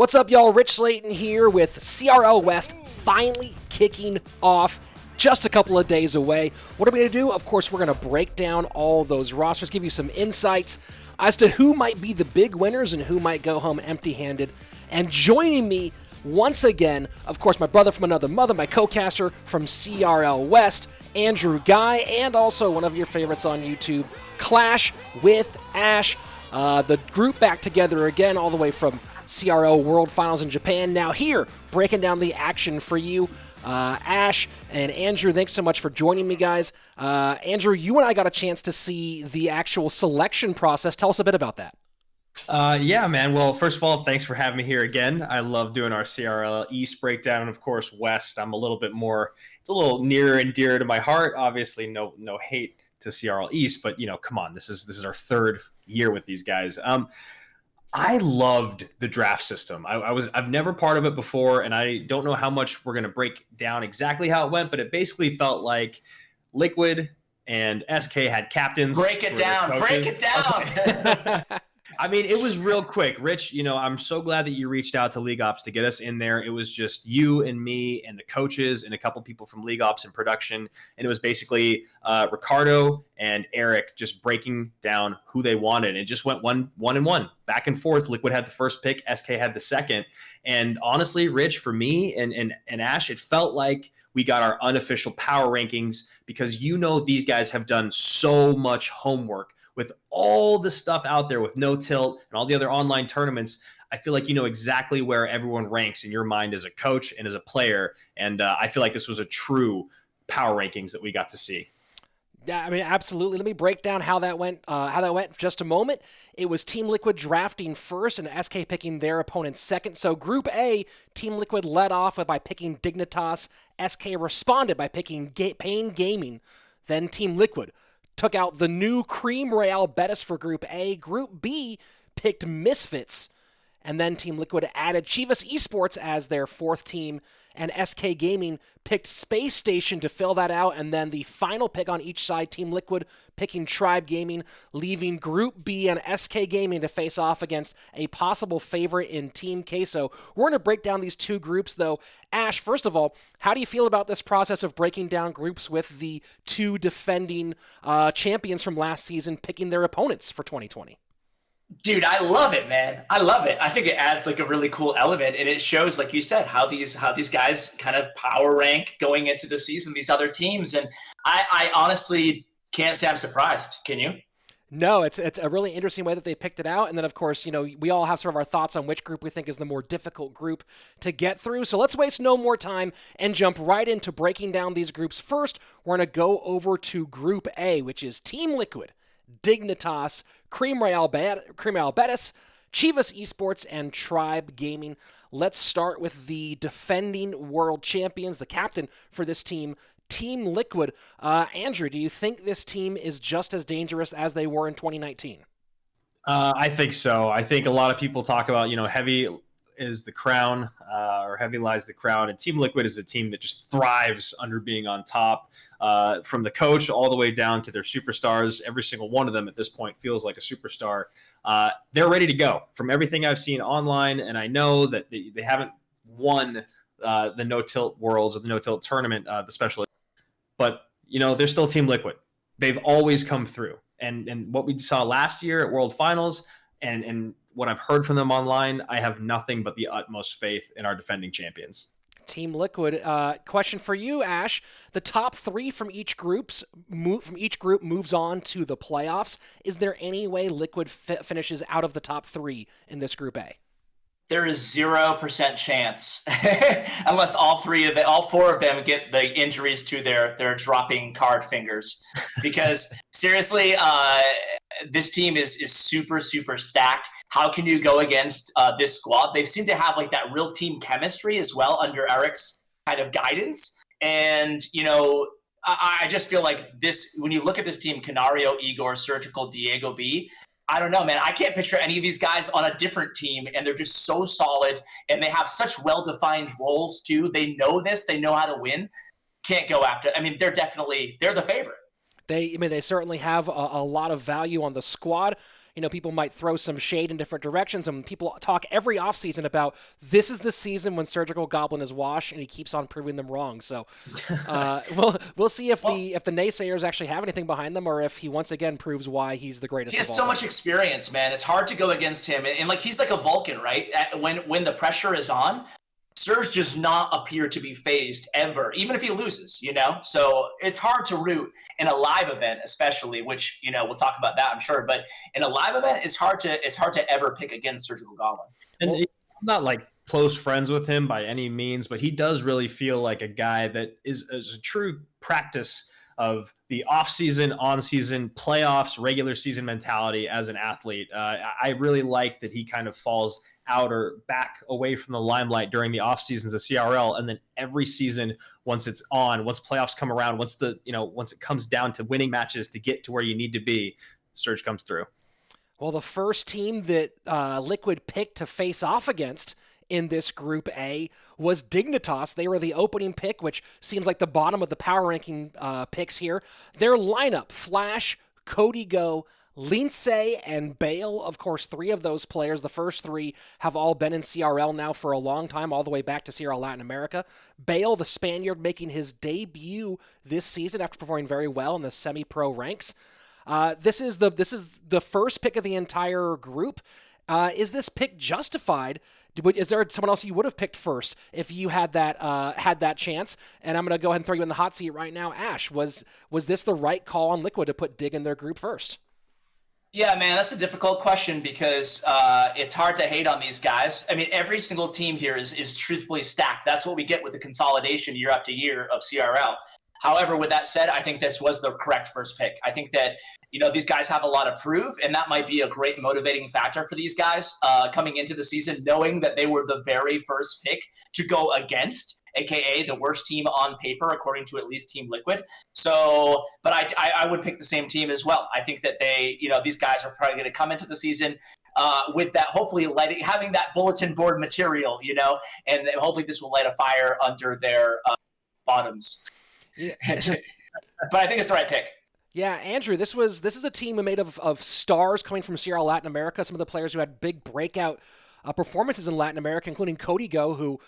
What's up, y'all? Rich Slayton here with CRL West finally kicking off. Just a couple of days away. What are we going to do? Of course, we're going to break down all those rosters, give you some insights as to who might be the big winners and who might go home empty-handed. And joining me once again, of course, my brother from another mother, my co-caster from CRL West, Andrew Ghai, and also one of your favorites on YouTube, Clash with Ash. The group back together again, all the way from CRL World Finals in Japan. Now here, breaking down the action for you. Ash and Andrew, thanks so much for joining me, guys. Andrew, you and I got a chance to see the actual selection process. Tell us a bit about that. Yeah, man. Well, first of all, thanks for having me here again. I love doing our CRL East breakdown, and of course, West. I'm a little bit more, it's a little nearer and dearer to my heart. Obviously, no hate to CRL East, but come on, this is our third year with these guys. I loved the draft system. I've never part of it before, and I don't know how much we're going to break down exactly how it went, but it basically felt like Liquid and SK had captains. Break it down. Okay. I mean, it was real quick. Rich, I'm so glad that you reached out to League Ops to get us in there. It was just you and me and the coaches and a couple people from League Ops and production. And it was basically Ricardo and Eric just breaking down who they wanted. And it just went one and one, back and forth. Liquid had the first pick, SK had the second. And honestly, Rich, for me and Ash, it felt like we got our unofficial power rankings because these guys have done so much homework with all the stuff out there with No Tilt and all the other online tournaments. I feel like you know exactly where everyone ranks in your mind as a coach and as a player. And I feel like this was a true power rankings that we got to see. Yeah, I mean, absolutely. Let me break down how that went in just a moment. It was Team Liquid drafting first and SK picking their opponent second. So Group A, Team Liquid led off by picking Dignitas. SK responded by picking Pain Gaming. Then Team Liquid took out the new Cream Royale Betis for Group A. Group B picked Misfits. And then Team Liquid added Chivas Esports as their fourth team. And SK Gaming picked Space Station to fill that out. And then the final pick on each side, Team Liquid picking Tribe Gaming, leaving Group B and SK Gaming to face off against a possible favorite in Team Queso. We're going to break down these two groups, though. Ash, first of all, how do you feel about this process of breaking down groups with the two defending champions from last season picking their opponents for 2020? Dude, I love it, man. I love it. I think it adds like a really cool element, and it shows, like you said, how these guys kind of power rank going into the season, these other teams. And I honestly can't say I'm surprised. Can you? No, it's a really interesting way that they picked it out. And then, of course, we all have sort of our thoughts on which group we think is the more difficult group to get through. So let's waste no more time and jump right into breaking down these groups. First, we're going to go over to Group A, which is Team Liquid, Dignitas, Cream Royale Betis, Chivas Esports, and Tribe Gaming. Let's start with the defending world champions, the captain for this team, Team Liquid. Andrew, do you think this team is just as dangerous as they were in 2019? I think so. I think a lot of people talk about, heavy is the crown, or heavy lies the crown. And Team Liquid is a team that just thrives under being on top, from the coach all the way down to their superstars. Every single one of them at this point feels like a superstar. They're ready to go from everything I've seen online. And I know that they haven't won the No Tilt Worlds or the No Tilt tournament, the special, but they're still Team Liquid. They've always come through. And what we saw last year at World Finals and what I've heard from them online, I have nothing but the utmost faith in our defending champions. Team Liquid. Question for you, Ash. The top three from each group moves on to the playoffs. Is there any way Liquid finishes out of the top three in this Group A? There is 0% chance unless all four of them get the injuries to their dropping card fingers. Because seriously, this team is super, super stacked. How can you go against this squad? They seem to have like that real team chemistry as well under Eric's kind of guidance. And, I just feel like this, when you look at this team, Kanariooo, Egor, Surgical, DiegoB, I don't know, man. I can't picture any of these guys on a different team, and they're just so solid, and they have such well-defined roles, too. They know this. They know how to win. Can't go after it. I mean, they're the favorite. They certainly have a lot of value on the squad. people might throw some shade in different directions, and people talk every offseason about this is the season when Surgical Goblin is washed, and he keeps on proving them wrong. So we'll see if the naysayers actually have anything behind them, or if he once again proves why he's the greatest. He has so much experience, man. It's hard to go against him, and like he's like a Vulcan, right? When the pressure is on, Surge does not appear to be phased ever, even if he loses, So it's hard to root in a live event, especially, which, we'll talk about that, I'm sure. But in a live event, it's hard to ever pick against Surgical Goblin. And I'm not like close friends with him by any means, but he does really feel like a guy that is a true practice of the off-season, on-season, playoffs, regular season mentality as an athlete. I really like that he kind of falls out or back away from the limelight during the off seasons of CRL, and then every season, once it's on, once playoffs come around, once it comes down to winning matches to get to where you need to be, Surge comes through. Well, the first team that Liquid picked to face off against in this Group A was Dignitas. They were the opening pick, which seems like the bottom of the power ranking picks here. Their lineup: Flash, Kodigo, Lince, and Bale. Of course, 3 of those players, the first 3, have all been in CRL now for a long time, all the way back to CRL Latin America. Bale, the Spaniard, making his debut this season after performing very well in the semi-pro ranks. This is the first pick of the entire group. Is this pick justified? Is there someone else you would have picked first if you had that chance? And I'm going to go ahead and throw you in the hot seat right now. Ash, was this the right call on Liquid to put Dig in their group first? Yeah, man, that's a difficult question because it's hard to hate on these guys. I mean, every single team here is truthfully stacked. That's what we get with the consolidation year after year of CRL. However, with that said, I think this was the correct first pick. I think that, these guys have a lot to prove, and that might be a great motivating factor for these guys coming into the season, knowing that they were the very first pick to go against, aka the worst team on paper, according to at least Team Liquid. So, but I would pick the same team as well. I think that these guys are probably going to come into the season with that, hopefully having that bulletin board material, and hopefully this will light a fire under their bottoms. Yeah. But I think it's the right pick. Yeah, Andrew, this is a team made of stars coming from CRL Latin America. Some of the players who had big breakout performances in Latin America, including Kodigo, who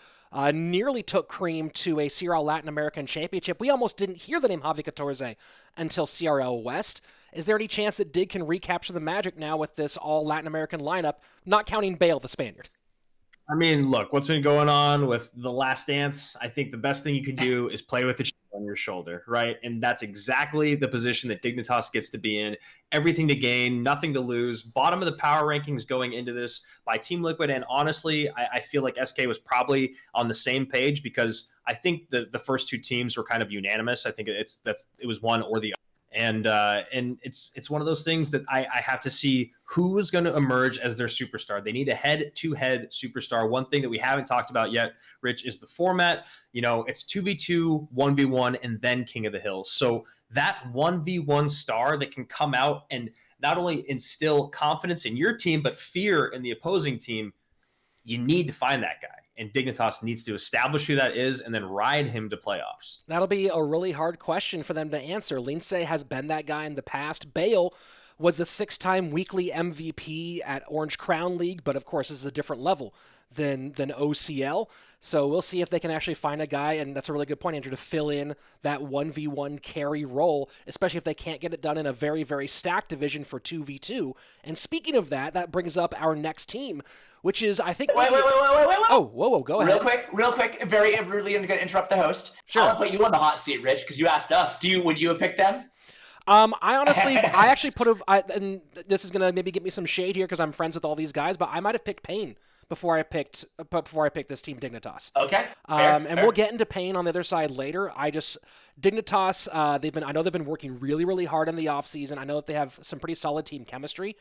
nearly took Cream to a CRL Latin American championship. We almost didn't hear the name Javi Catorze until CRL West. Is there any chance that Dig can recapture the magic now with this all Latin American lineup, not counting Bale, the Spaniard? I mean, look, what's been going on with The Last Dance, I think the best thing you can do is play with the chip on your shoulder, right? And that's exactly the position that Dignitas gets to be in. Everything to gain, nothing to lose. Bottom of the power rankings going into this by Team Liquid. And honestly, I feel like SK was probably on the same page because I think the first 2 teams were kind of unanimous. I think it was one or the other. And it's one of those things that I have to see who is going to emerge as their superstar. They need a head-to-head superstar. One thing that we haven't talked about yet, Rich, is the format. It's 2v2, 1v1, and then King of the Hill. So that 1v1 star that can come out and not only instill confidence in your team, but fear in the opposing team, you need to find that guy. And Dignitas needs to establish who that is and then ride him to playoffs. That'll be a really hard question for them to answer. Lince has been that guy in the past. Bale was the 6-time weekly MVP at Orange Crown League, but of course this is a different level than OCL. So we'll see if they can actually find a guy, and that's a really good point, Andrew, to fill in that 1v1 carry role, especially if they can't get it done in a very, very stacked division for 2v2. And speaking of that, that brings up our next team, which is, I think... Wait. Oh, whoa, go ahead. Real quick, very rudely, I'm going to interrupt the host. Sure. I'll put you on the hot seat, Rich, because you asked us. Would you have picked them? I actually and this is going to maybe get me some shade here because I'm friends with all these guys, but I might have picked Pain before I picked this team Dignitas. Okay. Fair. We'll get into Pain on the other side later. Dignitas, I know they've been working really, really hard in the offseason. I know that they have some pretty solid team chemistry.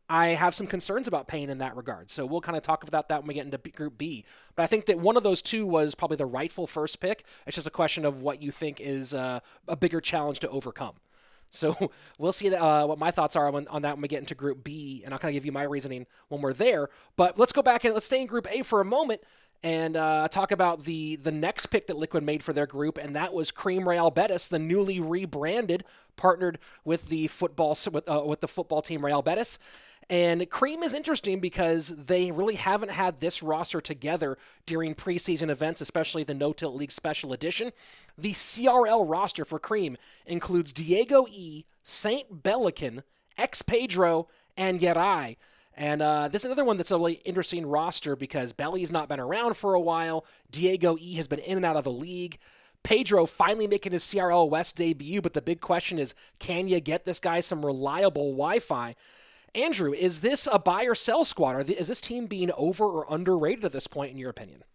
I have some concerns about Pain in that regard. So we'll kind of talk about that when we get into Group B. But I think that one of those 2 was probably the rightful first pick. It's just a question of what you think is a bigger challenge to overcome. So we'll see what my thoughts are on that when we get into Group B, and I'll kind of give you my reasoning when we're there. But let's go back and let's stay in Group A for a moment and talk about the next pick that Liquid made for their group, and that was Cream Real Betis, the newly rebranded, partnered with the football team Real Betis. And Cream is interesting because they really haven't had this roster together during preseason events, especially the No Tilt League Special Edition. The CRL roster for Cream includes DiegoE, Saint Belikin, Piedra, and Yeray. And this is another one that's a really interesting roster because Belly's not been around for a while. DiegoE has been in and out of the league. Piedra finally making his CRL West debut, but the big question is, can you get this guy some reliable Wi-Fi? Andrew, is this a buy or sell squad? Is this team being over or underrated at this point, in your opinion?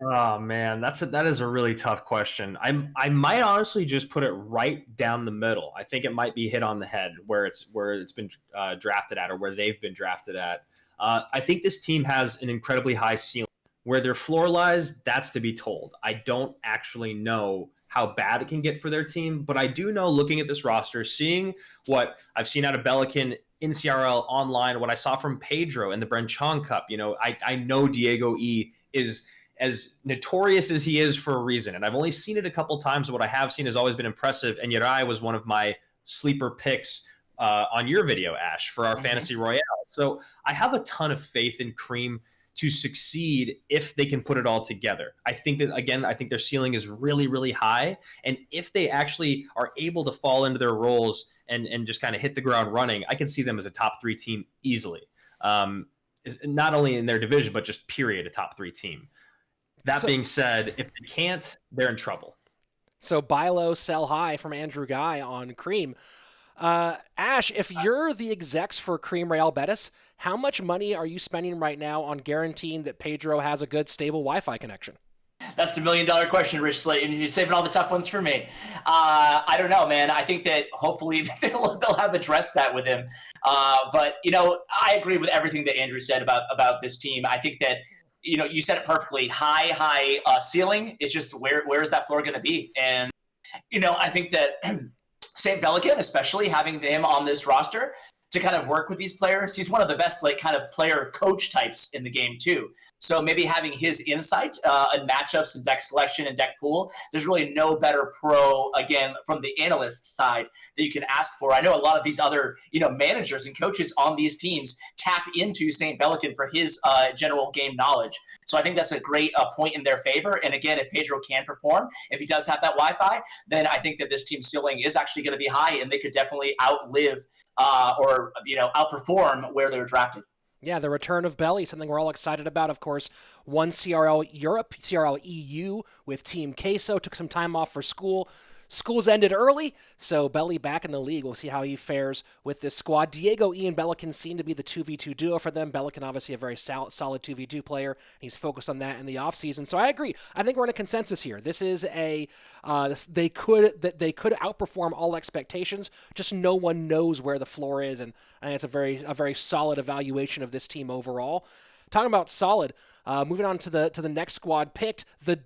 Oh man, that is a really tough question. I might honestly just put it right down the middle. I think it might be hit on the head where it's been drafted at, or where they've been drafted at. I think this team has an incredibly high ceiling. Where their floor lies, that's to be told. I don't actually know how bad it can get for their team, but I do know, looking at this roster, seeing what I've seen out of Belikin in CRL online, what I saw from Piedra in the Brenchon Cup, I know DiegoE is as notorious as he is for a reason. And I've only seen it a couple times. What I have seen has always been impressive. And Yeray was one of my sleeper picks on your video, Ash, for our Fantasy Royale. So I have a ton of faith in Cream to succeed if they can put it all together. I think their ceiling is really, really high. And if they actually are able to fall into their roles and just kind of hit the ground running, I can see them as a top 3 team easily. Not only in their division, but just period, a top 3 team. That being said, if they can't, they're in trouble. So buy low, sell high from Andrew Ghai on Cream. Ash, if you're the execs for Cream Real Betis, how much money are you spending right now on guaranteeing that Piedra has a good, stable Wi-Fi connection? That's the $1 million question, Rich Slate, and you're saving all the tough ones for me. I don't know, man. I think that hopefully they'll have addressed that with him. But I agree with everything that Andrew said about this team. I think that you said it perfectly. High ceiling. It's just where is that floor going to be? And I think that St. Belikin, especially having him on this roster to kind of work with these players, he's one of the best kind of player coach types in the game too. So maybe having his insight and matchups and deck selection and deck pool, there's really no better pro, again, from the analyst side that you can ask for. I know a lot of these other managers and coaches on these teams tap into St. Belikin for his general game knowledge. So I think that's a great point in their favor. And again, if Piedra can perform, if he does have that Wi-Fi, then I think that this team's ceiling is actually going to be high, and they could definitely outlive or outperform where they're drafted. Yeah, the return of Belly, something we're all excited about. Of course, won CRL Europe, CRL EU with Team Queso, took some time off for school. School's ended early, so Belly back in the league. We'll see how he fares with this squad. DiegoE and Belikin seem to be the 2v2 duo for them. Belikin, obviously, a very solid 2v2 player, and he's focused on that in the offseason. So I agree. I think we're in a consensus here. This is they could outperform all expectations. Just no one knows where the floor is, and it's a very solid evaluation of this team overall. Talking about solid. Moving on to the next squad picked, the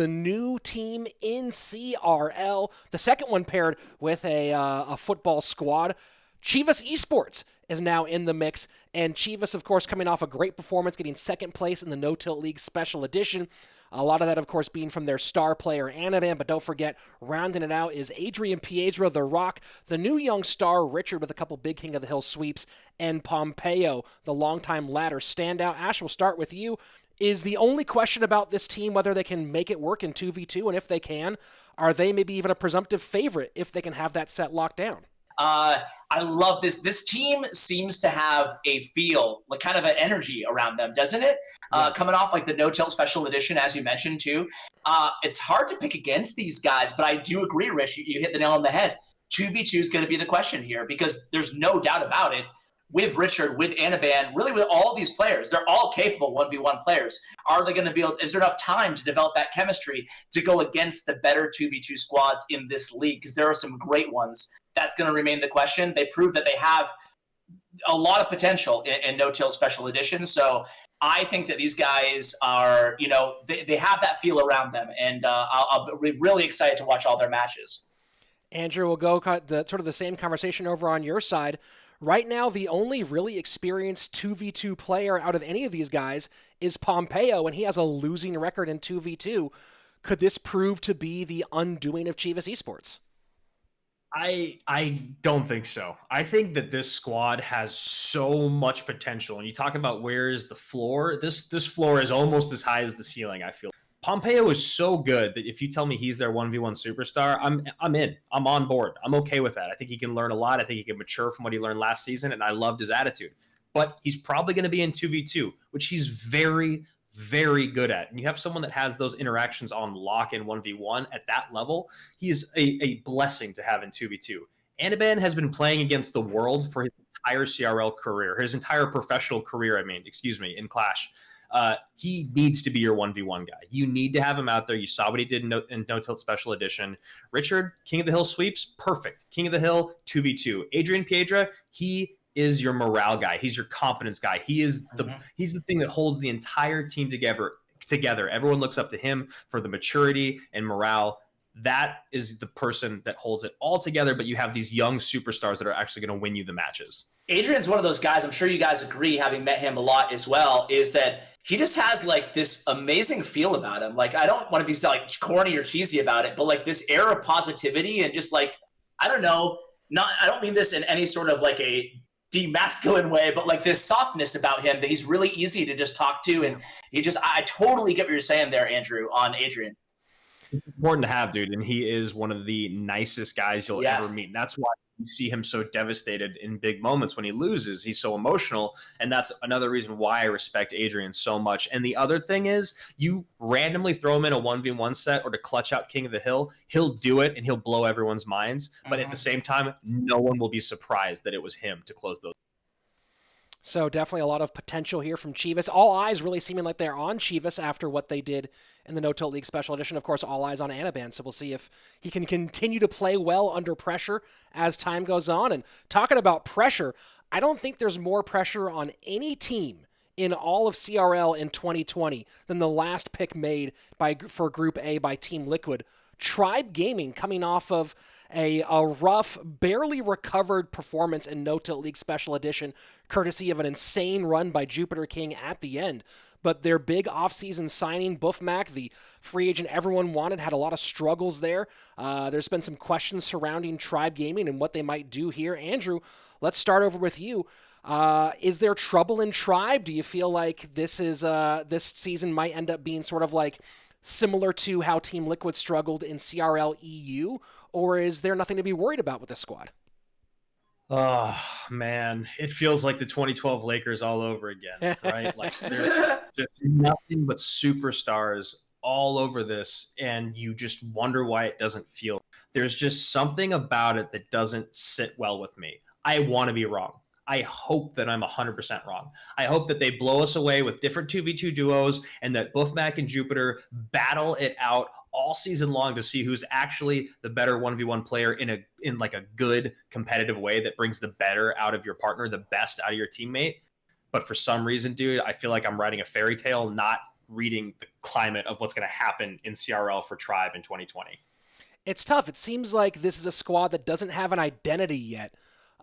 new team in CRL, the second one paired with a football squad. Chivas Esports is now in the mix, and Chivas, of course, coming off a great performance, getting second place in the No Tilt League Special Edition. A lot of that, of course, being from their star player, Anaban, but don't forget, rounding it out is Adrian, Piedra, The Rock, the new young star, Richard, with a couple big King of the Hill sweeps, and Pompeo, the longtime ladder standout. Ash, we'll start with you. Is the only question about this team whether they can make it work in 2v2, and if they can, are they maybe even a presumptive favorite if they can have that set locked down? I love this. This team seems to have a feel, like kind of an energy around them, doesn't it? Coming off like the No Tilt Special Edition, as you mentioned too. It's hard to pick against these guys, but I do agree, Rich. You hit the nail on the head. 2v2 is going to be the question here, because there's no doubt about it. With Richard, with Anaban, really with all these players, they're all capable 1v1 players. Are they going to be able? Is there enough time to develop that chemistry to go against the better 2v2 squads in this league? Because there are some great ones. That's going to remain the question. They prove that they have a lot of potential in No Tilt Special Edition. So I think that these guys are, they have that feel around them, and I'll be really excited to watch all their matches. Andrew, we'll go sort of the same conversation over on your side. Right now, the only really experienced 2v2 player out of any of these guys is Pompeo, and he has a losing record in 2v2. Could this prove to be the undoing of Chivas Esports? I don't think so. I think that this squad has so much potential. And you talk about where is the floor? This floor is almost as high as the ceiling, I feel. Pompeo is so good that if you tell me he's their 1v1 superstar, I'm in. I'm on board. I'm okay with that. I think he can learn a lot. I think he can mature from what he learned last season, and I loved his attitude. But he's probably going to be in 2v2, which he's very, very good at. And you have someone that has those interactions on lock in 1v1 at that level, he is a blessing to have in 2v2. Anaban has been playing against the world for his entire CRL career, his entire professional career, in Clash. He needs to be your 1v1 guy. You need to have him out there. You saw what he did in No Tilt Special Edition. Richard, King of the Hill sweeps, perfect. King of the Hill, 2v2. Adrian Piedra, he is your morale guy. He's your confidence guy. He's the thing that holds the entire team together. Everyone looks up to him for the maturity and morale. That is the person that holds it all together, but you have these young superstars that are actually going to win you the matches. Adrian's one of those guys, I'm sure you guys agree, having met him a lot as well, is that he just has like this amazing feel about him. Like, I don't want to be like corny or cheesy about it, but like this air of positivity and just like, I don't know, I don't mean this in any sort of like a demasculine way, but like this softness about him that he's really easy to just talk to. And I totally get what you're saying there, Andrew, on Adrian. It's important to have, dude, and he is one of the nicest guys you'll ever meet. And that's why you see him so devastated in big moments when he loses. He's so emotional, and that's another reason why I respect Adrian so much. And the other thing is, you randomly throw him in a 1v1 set or to clutch out King of the Hill, he'll do it, and he'll blow everyone's minds. But at the same time, no one will be surprised that it was him to close those. So definitely a lot of potential here from Chivas. All eyes really seeming like they're on Chivas after what they did in the No Tilt League Special Edition. Of course, all eyes on Anaban. So we'll see if he can continue to play well under pressure as time goes on. And talking about pressure, I don't think there's more pressure on any team in all of CRL in 2020 than the last pick made for Group A by Team Liquid. Tribe Gaming coming off of a rough, barely recovered performance in No Tilt League Special Edition, courtesy of an insane run by Jupiter King at the end. But their big offseason signing, Boeufmac, the free agent everyone wanted, had a lot of struggles there. There's been some questions surrounding Tribe Gaming and what they might do here. Andrew, let's start over with you. Is there trouble in Tribe? Do you feel like this season might end up being sort of like similar to how Team Liquid struggled in CRL EU, or is there nothing to be worried about with this squad? Oh, man. It feels like the 2012 Lakers all over again, right? Like there's just nothing but superstars all over this, and you just wonder why it doesn't feel. There's just something about it that doesn't sit well with me. I want to be wrong. I hope that I'm 100% wrong. I hope that they blow us away with different 2v2 duos and that Boeufmac and Jupiter battle it out all season long to see who's actually the better 1v1 player in like a good competitive way that brings the better out of your partner, the best out of your teammate. But for some reason, dude, I feel like I'm writing a fairy tale, not reading the climate of what's going to happen in CRL for Tribe in 2020. It's tough. It seems like this is a squad that doesn't have an identity yet.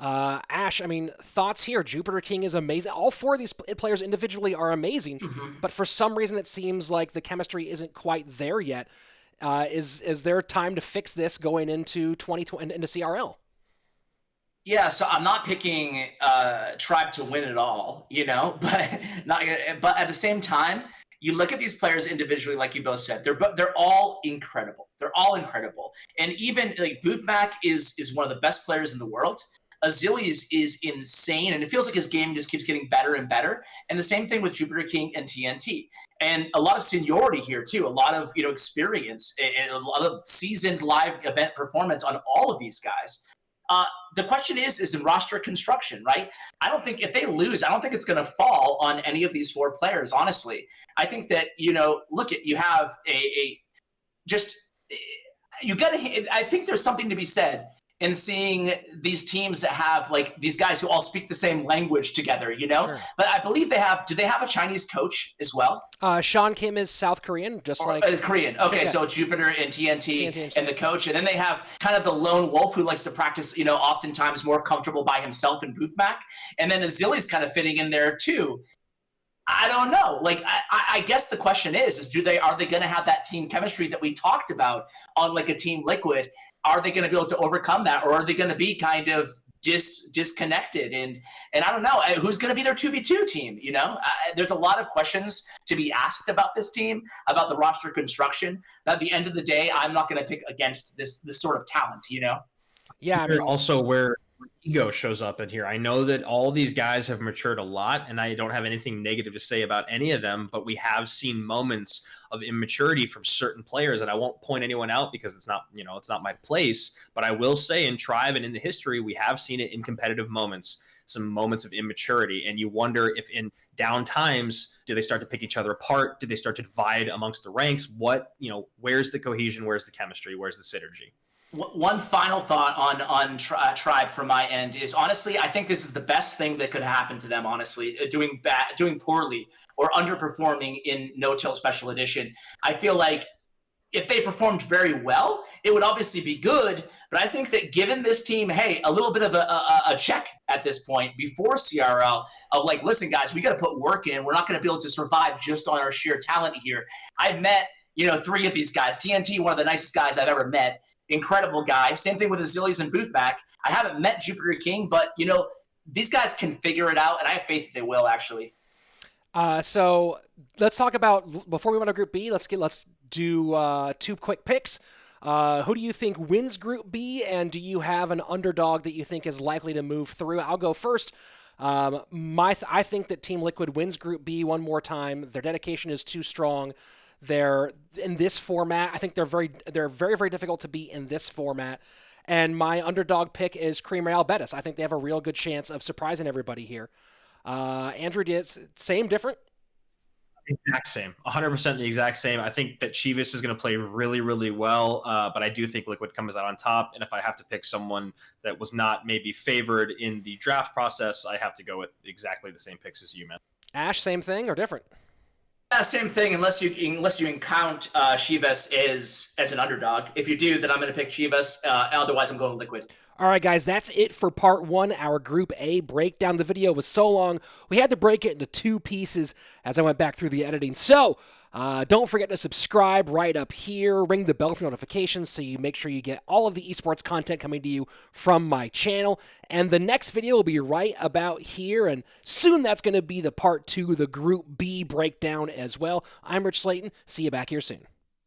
Ash, I mean, thoughts here. Jupiter King is amazing. All four of these players individually are amazing, but for some reason it seems like the chemistry isn't quite there yet. Is there time to fix this going into 2020 into CRL? Yeah, so I'm not picking Tribe to win it all, but at the same time, you look at these players individually, like you both said, they're all incredible. They're all incredible, and even like Boeufmac is one of the best players in the world. Azilys is insane, and it feels like his game just keeps getting better and better. And the same thing with Jupiter King and TNT. And a lot of seniority here, too. A lot of experience and a lot of seasoned live event performance on all of these guys. The question is in roster construction, right? I don't think if they lose, I don't think it's going to fall on any of these four players, honestly. I think that, you have I think there's something to be said in seeing these teams that have like these guys who all speak the same language together, Sure. But I believe do they have a Chinese coach as well? Sean Kim is South Korean, Korean. Okay, yeah. So Jupiter and TNT and the coach. And then they have kind of the lone wolf who likes to practice, oftentimes more comfortable by himself in Boeufmac. And then Azilys kind of fitting in there too. I don't know. Like, I guess the question is are they going to have that team chemistry that we talked about on like a Team Liquid? Are they going to be able to overcome that, or are they going to be kind of disconnected? And I don't know who's going to be their 2v2 team. There's a lot of questions to be asked about this team, about the roster construction. But at the end of the day, I'm not going to pick against this sort of talent. Yeah, I mean, also where ego shows up in here. I know that all these guys have matured a lot, and I don't have anything negative to say about any of them, but we have seen moments of immaturity from certain players, and I won't point anyone out because it's not my place, but I will say in Tribe and in the history, we have seen it in competitive moments, some moments of immaturity, and you wonder if in down times, do they start to pick each other apart? Do they start to divide amongst the ranks? Where's the cohesion? Where's the chemistry? Where's the synergy? One final thought on Tribe from my end is, honestly, I think this is the best thing that could happen to them, honestly, doing poorly or underperforming in No-Till Special Edition. I feel like if they performed very well, it would obviously be good, but I think that given this team, hey, a little bit of a check at this point before CRL of like, listen, guys, we got to put work in. We're not going to be able to survive just on our sheer talent here. I've met, 3 of these guys. TNT, one of the nicest guys I've ever met. Incredible guy. Same thing with Azilys and Boeufmac. I haven't met Jupiter King, but these guys can figure it out, and I have faith that they will actually. So let's talk about, before we went to Group B, let's do 2 quick picks. Who do you think wins Group B, and do you have an underdog that you think is likely to move through? I'll go first. I think that Team Liquid wins Group B one more time. Their dedication is too strong. They're in this format. I think they're very, very difficult to beat in this format. And my underdog pick is Real Betis. I think they have a real good chance of surprising everybody here. Andrew, same, different? Exact same. 100% the exact same. I think that Chivas is going to play really, really well, but I do think Liquid comes out on top. And if I have to pick someone that was not maybe favored in the draft process, I have to go with exactly the same picks as you, man. Ash, same thing or different? Yeah, same thing, unless you can count Chivas as an underdog. If you do, then I'm going to pick Chivas. Otherwise, I'm going Liquid. All right, guys, that's it for part 1, our Group A breakdown. The video was so long, we had to break it into 2 pieces as I went back through the editing. So, don't forget to subscribe right up here. Ring the bell for notifications so you make sure you get all of the esports content coming to you from my channel. And the next video will be right about here, and soon that's going to be the part 2, the Group B breakdown as well. I'm Rich Slayton. See you back here soon.